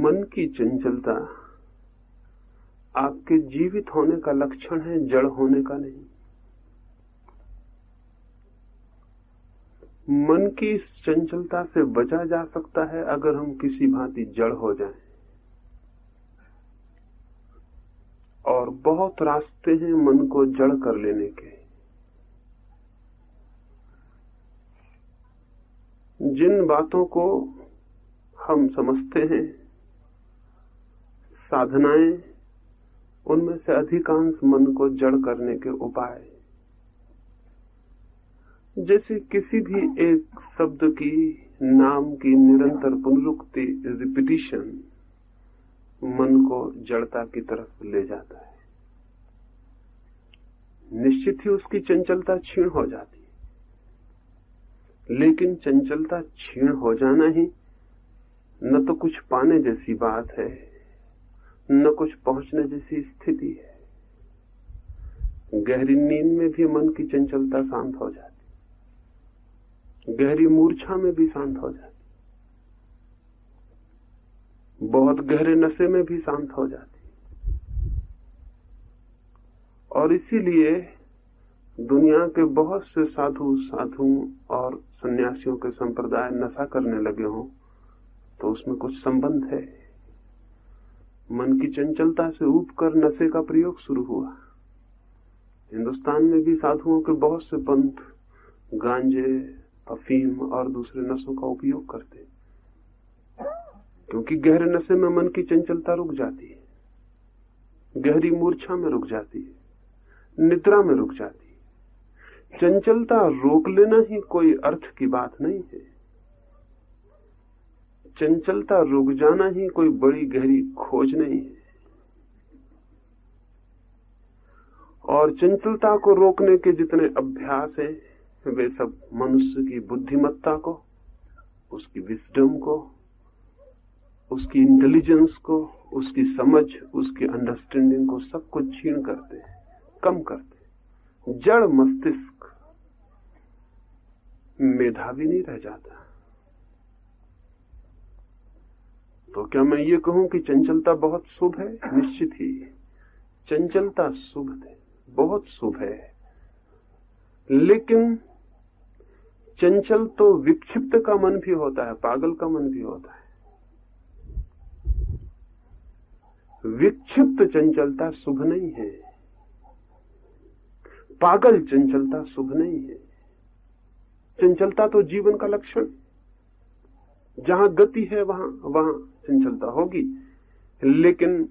मन की चंचलता आपके जीवित होने का लक्षण है, जड़ होने का नहीं। मन की इस चंचलता से बचा जा सकता है अगर हम किसी भांति जड़ हो जाएं। और बहुत रास्ते हैं मन को जड़ कर लेने के। जिन बातों को हम समझते हैं साधनाएं, उनमें से अधिकांश मन को जड़ करने के उपाय। जैसे किसी भी एक शब्द की, नाम की निरंतर पुनरुक्ति, रिपीटिशन मन को जड़ता की तरफ ले जाता है। निश्चित ही उसकी चंचलता क्षीण हो जाती है। लेकिन चंचलता क्षीण हो जाना ही न तो कुछ पाने जैसी बात है, न कुछ पहुंचने जैसी स्थिति है। गहरी नींद में भी मन की चंचलता शांत हो जाती, गहरी मूर्छा में भी शांत हो जाती, बहुत गहरे नशे में भी शांत हो जाती। और इसीलिए दुनिया के बहुत से साधु और सन्यासियों के संप्रदाय नशा करने लगे हों तो उसमें कुछ संबंध है। मन की चंचलता से ऊबकर नशे का प्रयोग शुरू हुआ। हिंदुस्तान में भी साधुओं के बहुत से पंथ गांजे, अफीम और दूसरे नशों का उपयोग करते, क्योंकि गहरे नशे में मन की चंचलता रुक जाती है, गहरी मूर्छा में रुक जाती है, निद्रा में रुक जाती है। चंचलता रोक लेना ही कोई अर्थ की बात नहीं है। चंचलता रुक जाना ही कोई बड़ी गहरी खोज नहीं है। और चंचलता को रोकने के जितने अभ्यास हैं वे सब मनुष्य की बुद्धिमत्ता को, उसकी विजडम को, उसकी इंटेलिजेंस को, उसकी समझ, उसकी अंडरस्टैंडिंग को सब कुछ छीन करते हैं, कम करते हैं। जड़ मस्तिष्क मेधावी नहीं रह जाता। तो क्या मैं ये कहूं कि चंचलता बहुत शुभ है? निश्चित ही चंचलता शुभ है, बहुत शुभ है। लेकिन चंचल तो विक्षिप्त का मन भी होता है, पागल का मन भी होता है। विक्षिप्त चंचलता शुभ नहीं है, पागल चंचलता शुभ नहीं है। चंचलता तो जीवन का लक्षण, जहां गति है वहां चंचलता होगी। लेकिन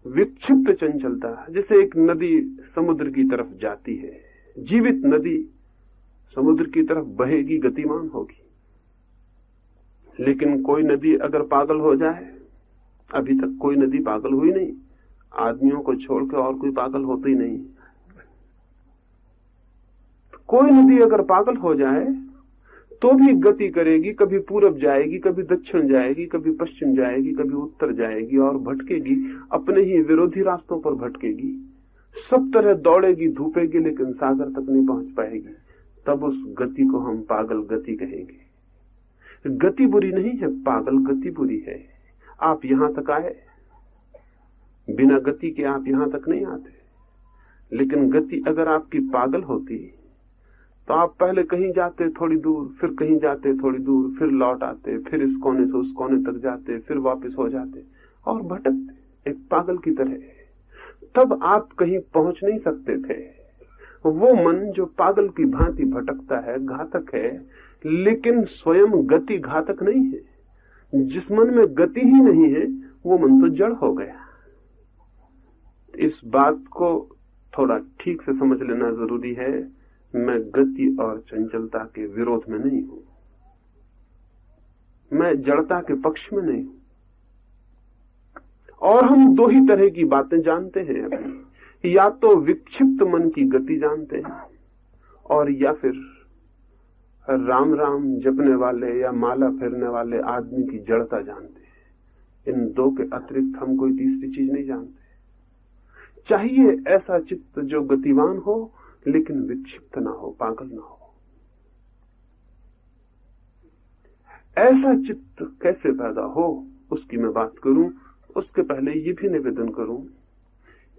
विक्षिप्त चंचलता, जैसे एक नदी समुद्र की तरफ जाती है, जीवित नदी समुद्र की तरफ बहेगी, गतिमान होगी। लेकिन कोई नदी अगर पागल हो जाए, अभी तक कोई नदी पागल हुई नहीं, आदमियों को छोड़ के और कोई पागल होता ही नहीं। कोई नदी अगर पागल हो जाए तो भी गति करेगी, कभी पूरब जाएगी, कभी दक्षिण जाएगी, कभी पश्चिम जाएगी, कभी उत्तर जाएगी और भटकेगी, अपने ही विरोधी रास्तों पर भटकेगी, सब तरह दौड़ेगी, धूपेगी, लेकिन सागर तक नहीं पहुंच पाएगी। तब उस गति को हम पागल गति कहेंगे। गति बुरी नहीं है, पागल गति बुरी है। आप यहां तक आए, बिना गति के आप यहां तक नहीं आते। लेकिन गति अगर आपकी पागल होती तो आप पहले कहीं जाते थोड़ी दूर, फिर कहीं जाते थोड़ी दूर, फिर लौट आते, फिर इस कोने से उस कोने तक जाते, फिर वापस हो जाते और भटकते एक पागल की तरह। तब आप कहीं पहुंच नहीं सकते थे। वो मन जो पागल की भांति भटकता है घातक है, लेकिन स्वयं गति घातक नहीं है। जिस मन में गति ही नहीं है वो मन तो जड़ हो गया। इस बात को थोड़ा ठीक से समझ लेना जरूरी है। मैं गति और चंचलता के विरोध में नहीं हूं, मैं जड़ता के पक्ष में नहीं हूं। और हम दो ही तरह की बातें जानते हैं अभी, या तो विक्षिप्त मन की गति जानते हैं और या फिर राम राम जपने वाले या माला फेरने वाले आदमी की जड़ता जानते हैं। इन दो के अतिरिक्त हम कोई तीसरी चीज नहीं जानते। चाहिए ऐसा चित्त जो गतिवान हो लेकिन विक्षिप्त ना हो, पागल ना हो। ऐसा चित्त कैसे पैदा हो उसकी मैं बात करूं, उसके पहले ये भी निवेदन करूं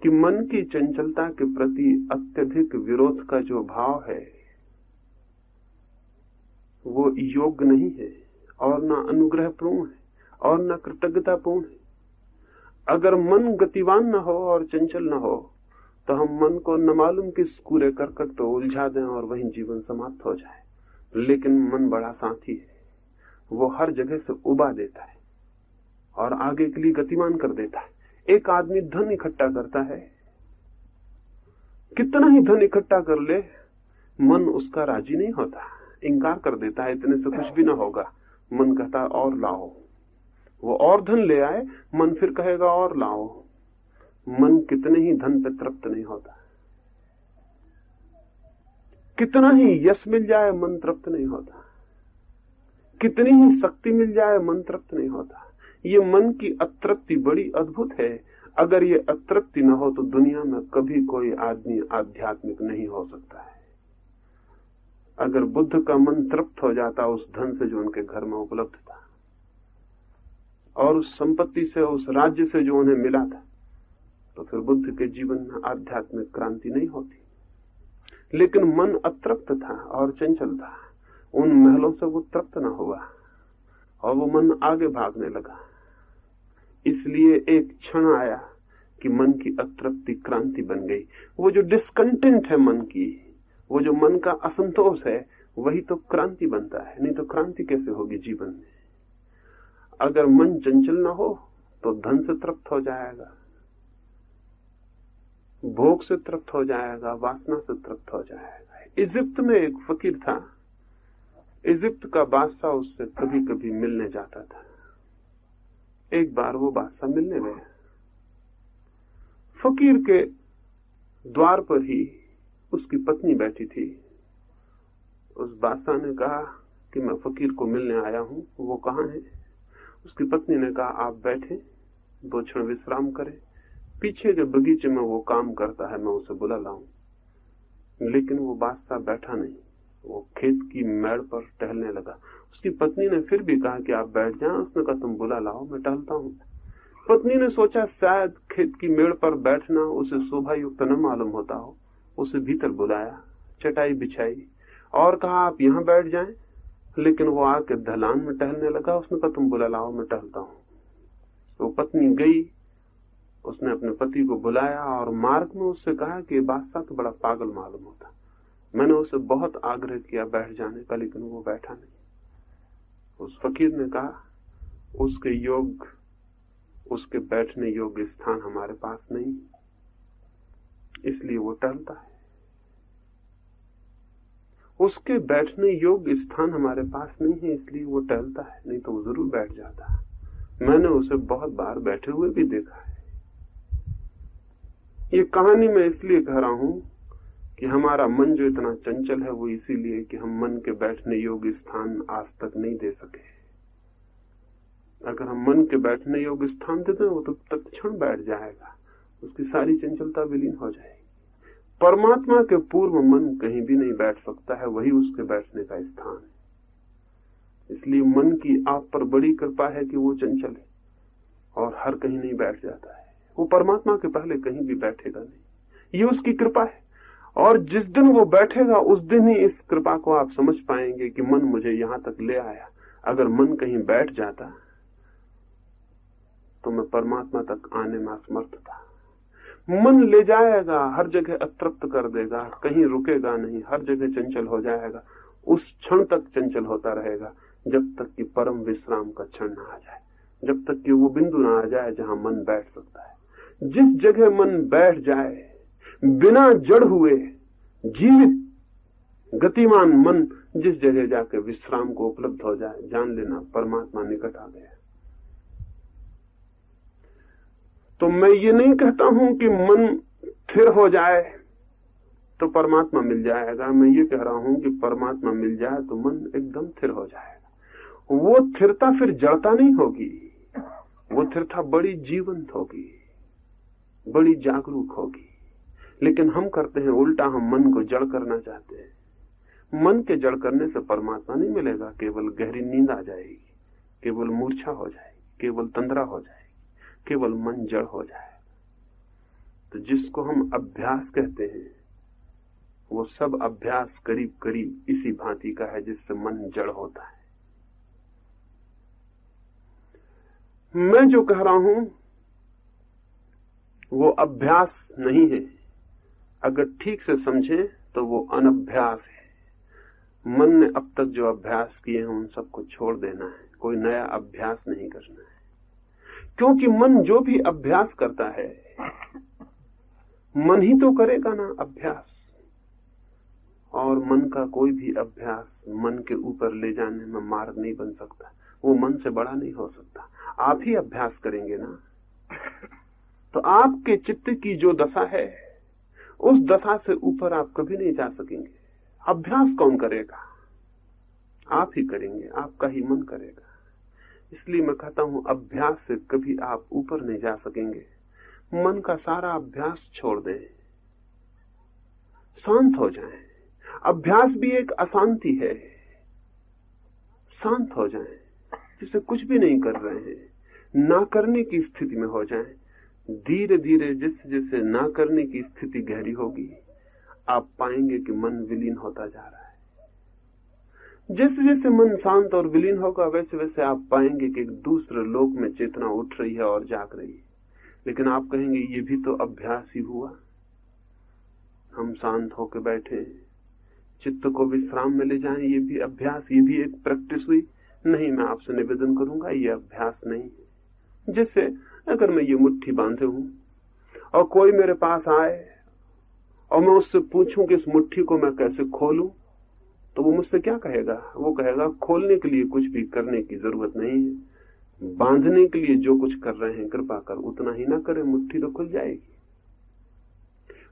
कि मन की चंचलता के प्रति अत्यधिक विरोध का जो भाव है वो योग्य नहीं है और न अनुग्रहपूर्ण है और न कृतज्ञतापूर्ण है। अगर मन गतिवान न हो और चंचल न हो तो हम मन को न मालूम किस कूड़े करकट पे उलझा दें और वहीं जीवन समाप्त हो जाए। लेकिन मन बड़ा साथी है, वो हर जगह से उबा देता है और आगे के लिए गतिमान कर देता है। एक आदमी धन इकट्ठा करता है, कितना ही धन इकट्ठा कर ले मन उसका राजी नहीं होता, इंकार कर देता है, इतने से कुछ भी ना होगा। मन कहता और लाओ, वो और धन ले आए, मन फिर कहेगा और लाओ। मन कितने ही धन पे तृप्त नहीं होता, कितना ही यश मिल जाए मन तृप्त नहीं होता, कितनी ही शक्ति मिल जाए मन तृप्त नहीं होता। ये मन की अतृप्ति बड़ी अद्भुत है। अगर ये अतृप्ति न हो तो दुनिया में कभी कोई आदमी आध्यात्मिक नहीं हो सकता है। अगर बुद्ध का मन तृप्त हो जाता उस धन से जो उनके घर में उपलब्ध था और उस संपत्ति से, उस राज्य से जो उन्हें मिला था, तो फिर बुद्ध के जीवन में आध्यात्मिक क्रांति नहीं होती। लेकिन मन अतृप्त था और चंचल था, उन महलों से वो तृप्त न हुआ और वो मन आगे भागने लगा। इसलिए एक क्षण आया कि मन की अतृप्ति क्रांति बन गई। वो जो डिस्कंटेंट है मन की, वो जो मन का असंतोष है, वही तो क्रांति बनता है। नहीं तो क्रांति कैसे होगी जीवन में? अगर मन चंचल ना हो तो धन से तृप्त हो जाएगा, भोग से तृप्त हो जाएगा, वासना से तृप्त हो जाएगा। इजिप्त में एक फकीर था, इजिप्त का बादशाह उससे कभी कभी मिलने जाता था। एक बार वो बादशाह मिलने गया, फकीर के द्वार पर ही उसकी पत्नी बैठी थी। उस बादशाह ने कहा कि मैं फकीर को मिलने आया हूं, वो कहाँ है? उसकी पत्नी ने कहा आप बैठे, 2 क्षण विश्राम करें, पीछे के बगीचे में वो काम करता है, मैं उसे बुला लाऊं। लेकिन वो बादशाह बैठा नहीं, वो खेत की मेड़ पर टहलने लगा। उसकी पत्नी ने फिर भी कहा कि आप बैठ जाएं। उसने कहा तुम बुला लाओ, मैं टहलता हूं। पत्नी ने सोचा शायद खेत की मेड़ पर बैठना उसे शोभा युक्त न मालूम होता हो, उसे भीतर बुलाया, चटाई बिछाई और कहा आप यहां बैठ जाएं। लेकिन वो आके ढलान में टहलने लगा। उसने कहा तुम बुला लाओ, मैं टहलता हूं। तो पत्नी गई, उसने अपने पति को बुलाया और मार्ग में उससे कहा कि बादशाह तो बड़ा पागल मालूम होता, मैंने उसे बहुत आग्रह किया बैठ जाने का, लेकिन वो बैठा नहीं। उस फकीर ने कहा उसके बैठने योग्य स्थान हमारे पास नहीं, इसलिए वो टहलता है। उसके बैठने योग्य स्थान हमारे पास नहीं है, इसलिए वो टहलता है, नहीं तो वो जरूर बैठ जाता। मैंने उसे बहुत बार बैठे हुए भी देखा है। ये कहानी मैं इसलिए कह रहा हूं कि हमारा मन जो इतना चंचल है वो इसीलिए कि हम मन के बैठने योग्य स्थान आज तक नहीं दे सके। अगर हम मन के बैठने योग्य स्थान दे दें वो तो तत्क्षण बैठ जाएगा, उसकी सारी चंचलता विलीन हो जाएगी। परमात्मा के पूर्व मन कहीं भी नहीं बैठ सकता है, वही उसके बैठने का स्थान है। इसलिए मन की आप पर बड़ी कृपा है कि वो चंचल है और हर कहीं नहीं बैठ जाता है। वो परमात्मा के पहले कहीं भी बैठेगा नहीं, ये उसकी कृपा है। और जिस दिन वो बैठेगा उस दिन ही इस कृपा को आप समझ पाएंगे कि मन मुझे यहां तक ले आया। अगर मन कहीं बैठ जाता तो मैं परमात्मा तक आने में असमर्थ था। मन ले जाएगा, हर जगह अतृप्त कर देगा, कहीं रुकेगा नहीं, हर जगह चंचल हो जाएगा। उस क्षण तक चंचल होता रहेगा जब तक कि परम विश्राम का क्षण न आ जाए, जब तक कि वो बिंदु ना आ जाए जहां मन बैठ सकता है। जिस जगह मन बैठ जाए, बिना जड़ हुए जीवित गतिमान मन जिस जगह जाके विश्राम को उपलब्ध हो जाए, जान लेना परमात्मा निकट आ गया। तो मैं ये नहीं कहता हूं कि मन स्थिर हो जाए तो परमात्मा मिल जाएगा। मैं ये कह रहा हूं कि परमात्मा मिल जाए तो मन एकदम स्थिर हो जाएगा। वो स्थिरता फिर जड़ता नहीं होगी, वो स्थिरता बड़ी जीवंत होगी, बड़ी जागरूक होगी। लेकिन हम करते हैं उल्टा, हम मन को जड़ करना चाहते हैं। मन के जड़ करने से परमात्मा नहीं मिलेगा, केवल गहरी नींद आ जाएगी, केवल मूर्छा हो जाएगी, केवल तंद्रा हो जाएगी, केवल मन जड़ हो जाएगा। तो जिसको हम अभ्यास कहते हैं वो सब अभ्यास करीब करीब इसी भांति का है जिससे मन जड़ होता है। मैं जो कह रहा हूं वो अभ्यास नहीं है, अगर ठीक से समझें तो वो अनभ्यास है। मन ने अब तक जो अभ्यास किए हैं उन सबको छोड़ देना है, कोई नया अभ्यास नहीं करना है। क्योंकि मन जो भी अभ्यास करता है मन ही तो करेगा ना अभ्यास, और मन का कोई भी अभ्यास मन के ऊपर ले जाने में मार्ग नहीं बन सकता, वो मन से बड़ा नहीं हो सकता। आप ही अभ्यास करेंगे ना, तो आपके चित्त की जो दशा है उस दशा से ऊपर आप कभी नहीं जा सकेंगे। अभ्यास कौन करेगा? आप ही करेंगे, आपका ही मन करेगा। इसलिए मैं कहता हूं अभ्यास से कभी आप ऊपर नहीं जा सकेंगे। मन का सारा अभ्यास छोड़ दें, शांत हो जाएं। अभ्यास भी एक अशांति है, शांत हो जाएं, जैसे कुछ भी नहीं कर रहे हैं, ना करने की स्थिति में हो जाएं। धीरे धीरे जैसे जैसे ना करने की स्थिति गहरी होगी आप पाएंगे कि मन विलीन होता जा रहा है। जैसे जैसे मन शांत और विलीन होगा वैसे वैसे आप पाएंगे कि एक दूसरे लोक में चेतना उठ रही है और जाग रही है। लेकिन आप कहेंगे ये भी तो अभ्यास ही हुआ, हम शांत होकर बैठे, चित्त को विश्राम में ले जाएं, ये भी अभ्यास, ये भी एक प्रैक्टिस हुई। नहीं, मैं आपसे निवेदन करूंगा ये अभ्यास नहीं है। जैसे अगर मैं ये मुट्ठी बांधे हूं और कोई मेरे पास आए और मैं उससे पूछूं कि इस मुट्ठी को मैं कैसे खोलूं, तो वो मुझसे क्या कहेगा? वो कहेगा खोलने के लिए कुछ भी करने की जरूरत नहीं है, बांधने के लिए जो कुछ कर रहे हैं कृपा कर उतना ही ना करें, मुट्ठी तो खुल जाएगी।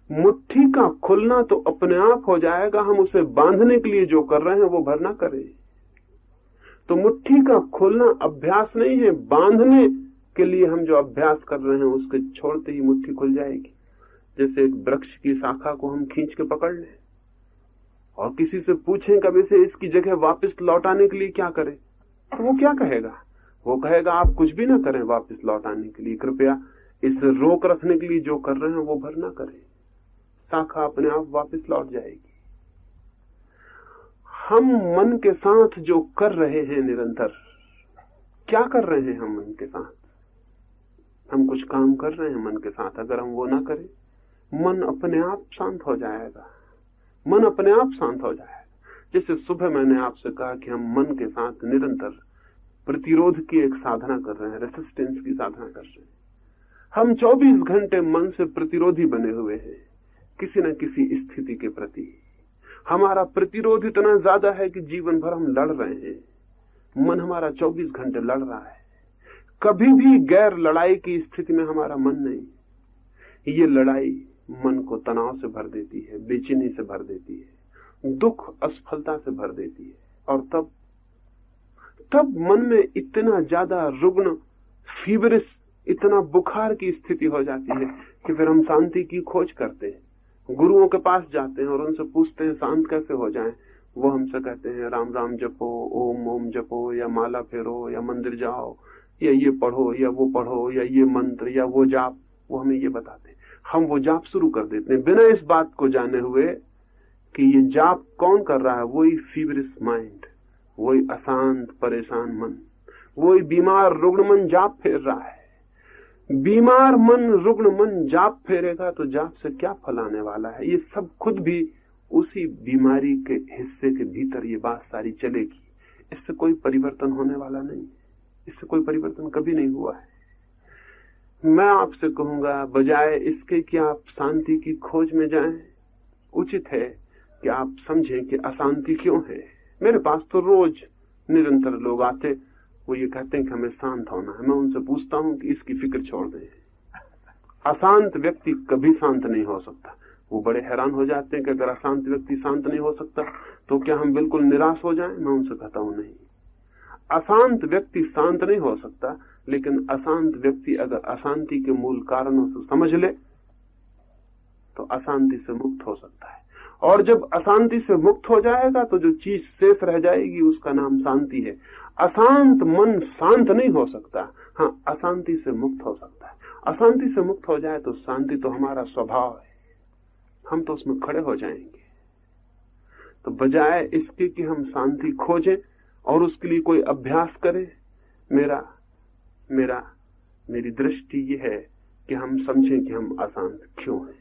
मुट्ठी का खुलना तो अपने आप हो जाएगा, हम उसे बांधने के लिए जो कर रहे हैं वो भर ना करें। तो मुट्ठी का खुलना अभ्यास नहीं है, बांधने के लिए हम जो अभ्यास कर रहे हैं उसके छोड़ते ही मुट्ठी खुल जाएगी। जैसे एक वृक्ष की शाखा को हम खींच के पकड़ लें और किसी से पूछें कभी से इसकी जगह वापस लौटाने के लिए क्या करें, तो वो क्या कहेगा? वो कहेगा आप कुछ भी ना करें वापस लौटाने के लिए, कृपया इसे रोक रखने के लिए जो कर रहे हैं वो भर ना करें, शाखा अपने आप वापस लौट जाएगी। हम मन के साथ जो कर रहे हैं निरंतर, क्या कर रहे हैं हम मन के साथ? हम कुछ काम कर रहे हैं मन के साथ, अगर हम वो ना करें मन अपने आप शांत हो जाएगा, मन अपने आप शांत हो जाएगा। जैसे सुबह मैंने आपसे कहा कि हम मन के साथ निरंतर प्रतिरोध की एक साधना कर रहे हैं, रेसिस्टेंस की साधना कर रहे हैं। हम 24 घंटे मन से प्रतिरोधी बने हुए हैं किसी न किसी स्थिति के प्रति। हमारा प्रतिरोध इतना ज्यादा है कि जीवन भर हम लड़ रहे हैं। मन हमारा 24 घंटे लड़ रहा है, कभी भी गैर लड़ाई की स्थिति में हमारा मन नहीं। ये लड़ाई मन को तनाव से भर देती है, बेचैनी से भर देती है, दुख असफलता से भर देती है, और तब मन में इतना ज्यादा रुग्ण, फीवरिश, इतना बुखार की स्थिति हो जाती है कि फिर हम शांति की खोज करते हैं, गुरुओं के पास जाते हैं और उनसे पूछते हैं शांत कैसे हो जाएं। वो हमसे कहते हैं राम राम जपो, ओम ओम जपो, या माला फेरो, या मंदिर जाओ, या ये पढ़ो, या वो पढ़ो, या ये मंत्र, या वो जाप। वो हमें ये बताते हैं, हम वो जाप शुरू कर देते हैं बिना इस बात को जाने हुए कि ये जाप कौन कर रहा है। वही फीवरिश माइंड, वही अशांत परेशान मन, वही बीमार रुग्ण मन जाप फेर रहा है। बीमार मन, रुग्ण मन जाप फेरेगा तो जाप से क्या फल आने वाला है? ये सब खुद भी उसी बीमारी के हिस्से के भीतर ये बात सारी चलेगी। इससे कोई परिवर्तन होने वाला नहीं, इससे कोई परिवर्तन कभी नहीं हुआ है। मैं आपसे कहूंगा बजाय इसके कि आप शांति की खोज में जाएं, उचित है कि आप समझें कि अशांति क्यों है। मेरे पास तो रोज निरंतर लोग आते, वो ये कहते हैं कि हमें शांत होना है। मैं उनसे पूछता हूं कि इसकी फिक्र छोड़ दें। अशांत व्यक्ति कभी शांत नहीं हो सकता। वो बड़े हैरान हो जाते हैं कि अगर अशांत व्यक्ति शांत नहीं हो सकता तो क्या हम बिल्कुल निराश हो जाएं? मैं उनसे कहता हूं नहीं, अशांत व्यक्ति शांत नहीं हो सकता, लेकिन अशांत व्यक्ति अगर अशांति के मूल कारणों से समझ ले तो अशांति से मुक्त हो सकता है। और जब अशांति से मुक्त हो जाएगा तो जो चीज शेष रह जाएगी उसका नाम शांति है। अशांत मन शांत नहीं हो सकता। हाँ, अशांति से मुक्त हो सकता है। अशांति से मुक्त हो जाए तो शांति तो हमारा स्वभाव है, हम तो उसमें खड़े हो जाएंगे। तो बजाय इसके कि हम शांति खोजें और उसके लिए कोई अभ्यास करें, मेरी दृष्टि ये है कि हम समझें कि हम अशांत क्यों हैं।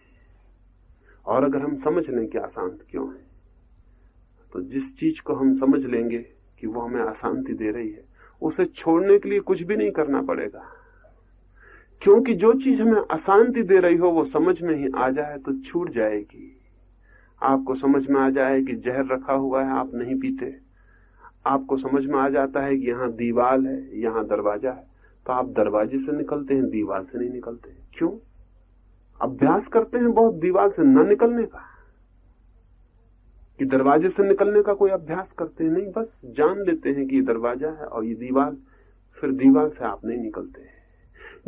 और अगर हम समझ लें कि अशांत क्यों हैं, तो जिस चीज को हम समझ लेंगे कि वो हमें अशांति दे रही है, उसे छोड़ने के लिए कुछ भी नहीं करना पड़ेगा। क्योंकि जो चीज हमें अशांति दे रही हो वो समझ में ही आ जाए तो छूट जाएगी। आपको समझ में आ जाए कि जहर रखा हुआ है, आप नहीं पीते। आपको समझ में आ जाता है कि यहाँ दीवार है, यहाँ दरवाजा है, तो आप दरवाजे से निकलते हैं, दीवार से नहीं निकलते। क्यों? अभ्यास करते हैं बहुत दीवार से न निकलने का, कि दरवाजे से निकलने का कोई अभ्यास करते हैं नहीं, बस जान लेते हैं कि ये दरवाजा है और ये दीवार, फिर दीवार से आप नहीं निकलते।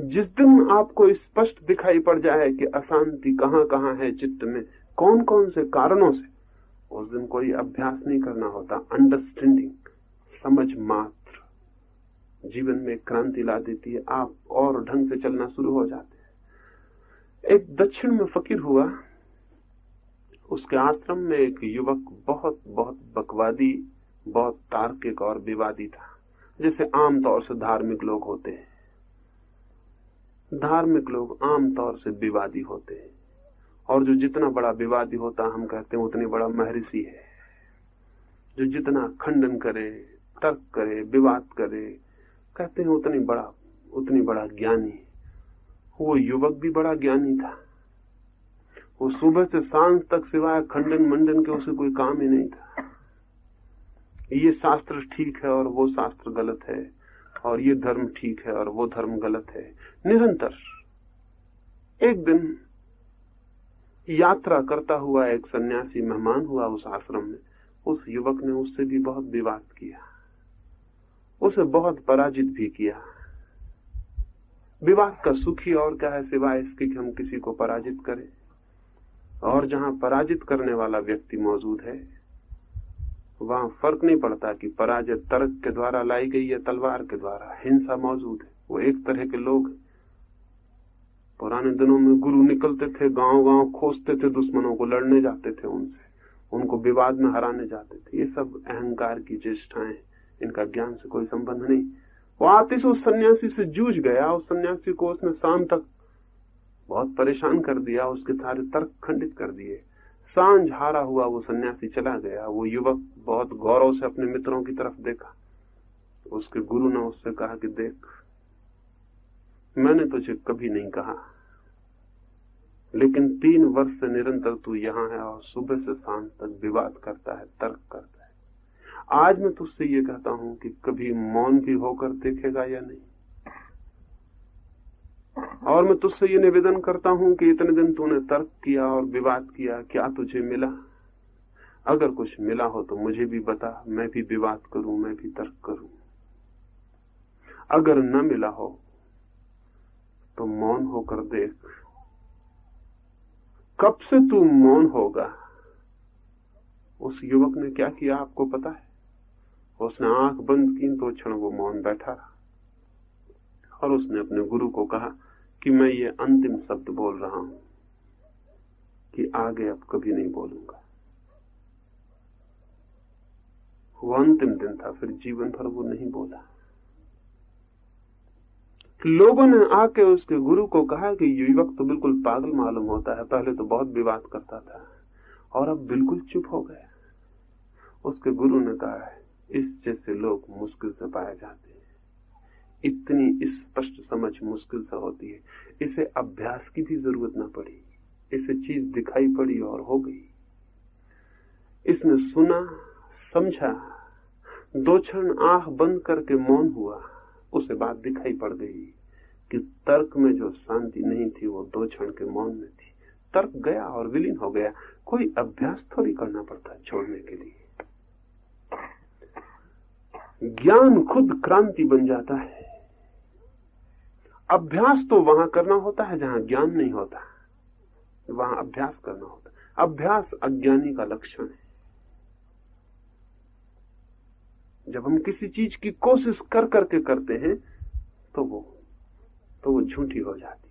जिस दिन आपको स्पष्ट दिखाई पड़ जाए कि अशांति कहाँ कहाँ है चित्त में, कौन कौन से कारणों से, उस दिन कोई अभ्यास नहीं करना होता। अंडरस्टैंडिंग, समझ मात्र जीवन में क्रांति ला देती है। आप और ढंग से चलना शुरू हो जाते हैं। एक दक्षिण में फकीर हुआ, उसके आश्रम में एक युवक बहुत बहुत बकवादी, बहुत तार्किक और विवादी था, जैसे आमतौर से धार्मिक लोग होते हैं। धार्मिक लोग आमतौर से विवादी होते हैं, और जो जितना बड़ा विवादी होता हम कहते हैं उतनी बड़ा महर्षि है। जो जितना खंडन करे, तर्क करे, विवाद करे, कहते हैं उतनी बड़ा ज्ञानी। वो युवक भी बड़ा ज्ञानी था। वो सुबह से सांझ तक सिवाय खंडन मंडन के उसे कोई काम ही नहीं था। ये शास्त्र ठीक है और वो शास्त्र गलत है, और ये धर्म ठीक है और वो धर्म गलत है, निरंतर। एक दिन यात्रा करता हुआ एक सन्यासी मेहमान हुआ उस आश्रम में। उस युवक ने उससे भी बहुत विवाद किया, उसे बहुत पराजित भी किया। विवाद का सुख ही और क्या है सिवाय इसके कि हम किसी को पराजित करें। और जहां पराजित करने वाला व्यक्ति मौजूद है, वहां फर्क नहीं पड़ता कि पराजय तर्क के द्वारा लाई गई है, तलवार के द्वारा। हिंसा मौजूद है। वो एक तरह के लोग, पुराने दिनों में गुरु निकलते थे, गांव गांव खोजते थे, दुश्मनों को लड़ने जाते थे, उनको विवाद में हराने जाते थे। ये सब अहंकार की चेष्टाएं, इनका ज्ञान से कोई संबंध नहीं। वो आते से उस सन्यासी से जूझ गया। उस सन्यासी को उसने शाम तक बहुत परेशान कर दिया, उसके सारे तर्क खंडित कर दिए। सांझ हारा हुआ वो सन्यासी चला गया। वो युवक बहुत गौरव से अपने मित्रों की तरफ देखा। उसके गुरु ने उससे कहा कि देख, मैंने तुझे कभी नहीं कहा, लेकिन 3 वर्ष से निरंतर तू यहाँ है और सुबह से सांझ तक विवाद करता है, तर्क करता है। आज मैं तुझसे ये कहता हूं कि कभी मौन भी होकर देखेगा या नहीं। और मैं तुझसे ये निवेदन करता हूं कि इतने दिन तूने तर्क किया और विवाद किया, क्या तुझे मिला? अगर कुछ मिला हो तो मुझे भी बता, मैं भी विवाद करूं, मैं भी तर्क करूं। अगर न मिला हो तो मौन होकर देख। कब से तू मौन होगा? उस युवक ने क्या किया आपको पता है? उसने आंख बंद की तो क्षण वो मौन बैठा रहा, और उसने अपने गुरु को कहा कि मैं ये अंतिम शब्द बोल रहा हूं कि आगे अब कभी नहीं बोलूंगा। वो अंतिम दिन था, फिर जीवन भर वो नहीं बोला। लोगों ने आके उसके गुरु को कहा कि युवक तो बिल्कुल पागल मालूम होता है, पहले तो बहुत विवाद करता था और अब बिल्कुल चुप हो गया। उसके गुरु ने कहा है, इस जैसे लोग मुश्किल से पाए जाते हैं। इतनी स्पष्ट समझ मुश्किल से होती है। इसे अभ्यास की भी जरूरत ना पड़ी, इसे चीज दिखाई पड़ी और हो गई। इसने सुना, समझा, 2 क्षण आंख बंद करके मौन हुआ, उसे बात दिखाई पड़ गई कि तर्क में जो शांति नहीं थी वो 2 क्षण के मौन में थी। तर्क गया और विलीन हो गया। कोई अभ्यास थोड़ी करना पड़ता छोड़ने के लिए। ज्ञान खुद क्रांति बन जाता है। अभ्यास तो वहां करना होता है जहां ज्ञान नहीं होता, वहां अभ्यास करना होता है। अभ्यास अज्ञानी का लक्षण है। जब हम किसी चीज की कोशिश कर करके करते हैं तो वो झूठी हो जाती।